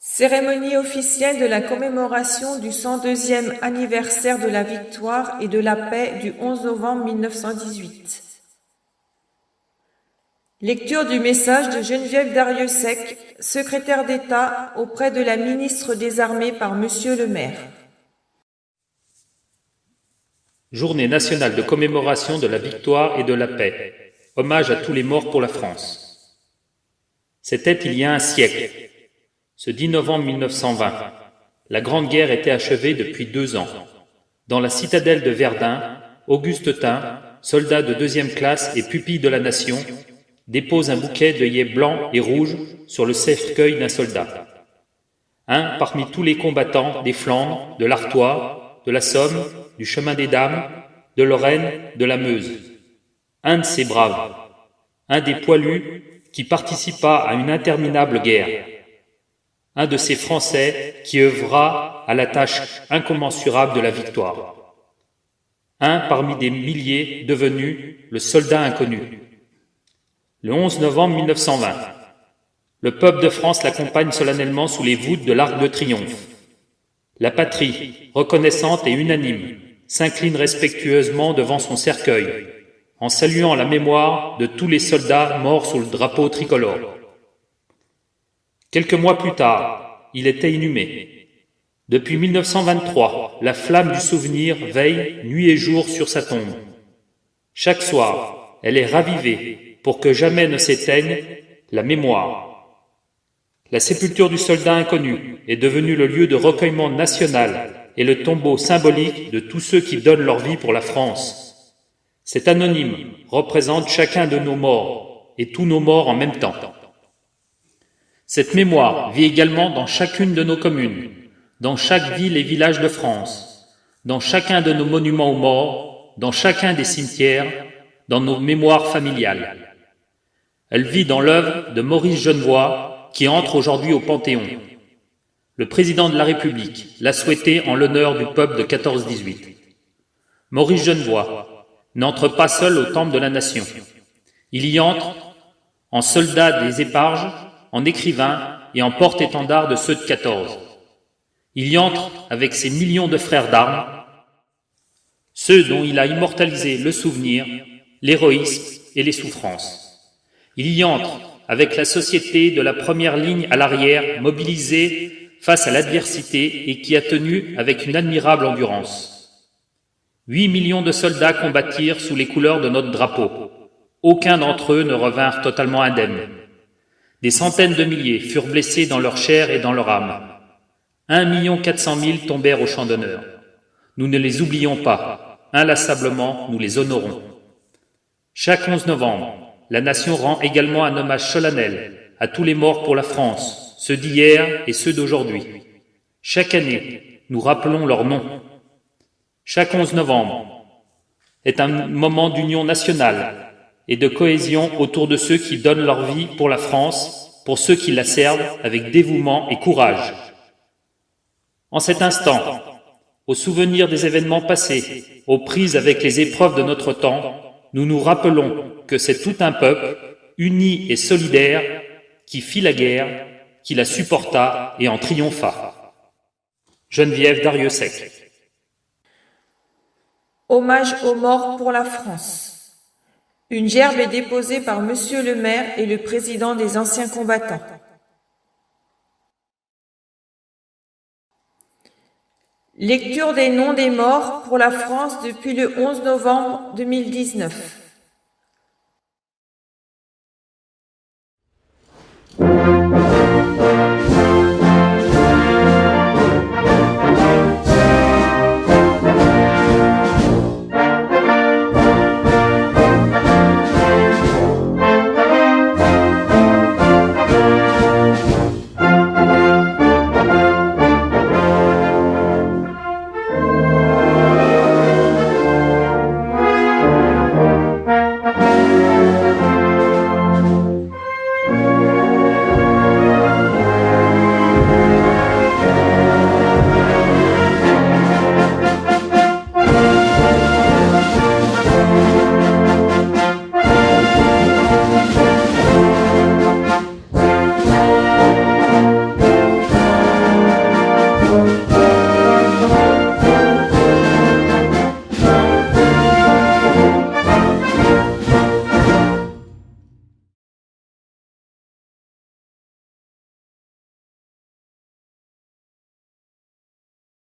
Cérémonie officielle de la commémoration du 102e anniversaire de la victoire et de la paix du 11 novembre 1918. Lecture du message de Geneviève Darrieussecq, secrétaire d'État auprès de la ministre des Armées par Monsieur le maire. Journée nationale de commémoration de la victoire et de la paix. Hommage à tous les morts pour la France. C'était il y a un siècle. Ce 10 novembre 1920, la Grande Guerre était achevée depuis 2 ans. Dans la citadelle de Verdun, Auguste Tin, soldat de 2e classe et pupille de la nation, dépose un bouquet d'œillets blancs et rouges sur le cercueil d'un soldat. Un parmi tous les combattants des Flandres, de l'Artois, de la Somme, du Chemin des Dames, de Lorraine, de la Meuse. Un de ces braves, un des poilus qui participa à une interminable guerre. Un de ces Français qui œuvra à la tâche incommensurable de la victoire. Un parmi des milliers devenus le soldat inconnu. Le 11 novembre 1920, le peuple de France l'accompagne solennellement sous les voûtes de l'Arc de Triomphe. La patrie, reconnaissante et unanime, s'incline respectueusement devant son cercueil, en saluant la mémoire de tous les soldats morts sous le drapeau tricolore. Quelques mois plus tard, il était inhumé. Depuis 1923, la flamme du souvenir veille nuit et jour sur sa tombe. Chaque soir, elle est ravivée pour que jamais ne s'éteigne la mémoire. La sépulture du soldat inconnu est devenue le lieu de recueillement national et le tombeau symbolique de tous ceux qui donnent leur vie pour la France. Cet anonyme représente chacun de nos morts et tous nos morts en même temps. Cette mémoire vit également dans chacune de nos communes, dans chaque ville et village de France, dans chacun de nos monuments aux morts, dans chacun des cimetières, dans nos mémoires familiales. Elle vit dans l'œuvre de Maurice Genevoix, qui entre aujourd'hui au Panthéon. Le président de la République l'a souhaité en l'honneur du peuple de 14-18. Maurice Genevoix n'entre pas seul au temple de la nation. Il y entre en soldat des éparges, en écrivain et en porte-étendard de ceux de 14. Il y entre avec ses millions de frères d'armes, ceux dont il a immortalisé le souvenir, l'héroïsme et les souffrances. Il y entre avec la société de la première ligne à l'arrière, mobilisée face à l'adversité et qui a tenu avec une admirable endurance. 8 millions de soldats combattirent sous les couleurs de notre drapeau. Aucun d'entre eux ne revinrent totalement indemnes. Des centaines de milliers furent blessés dans leur chair et dans leur âme. 1 400 000 tombèrent au champ d'honneur. Nous ne les oublions pas. Inlassablement, nous les honorons. Chaque 11 novembre, la nation rend également un hommage solennel à tous les morts pour la France, ceux d'hier et ceux d'aujourd'hui. Chaque année, nous rappelons leurs noms. Chaque 11 novembre est un moment d'union nationale et de cohésion autour de ceux qui donnent leur vie pour la France, pour ceux qui la servent avec dévouement et courage. En cet instant, au souvenir des événements passés, aux prises avec les épreuves de notre temps, nous nous rappelons que c'est tout un peuple, uni et solidaire, qui fit la guerre, qui la supporta et en triompha. Geneviève Darrieussecq. Hommage aux morts pour la France. Une gerbe est déposée par Monsieur le maire et le président des anciens combattants. Lecture des noms des morts pour la France depuis le 11 novembre 2019.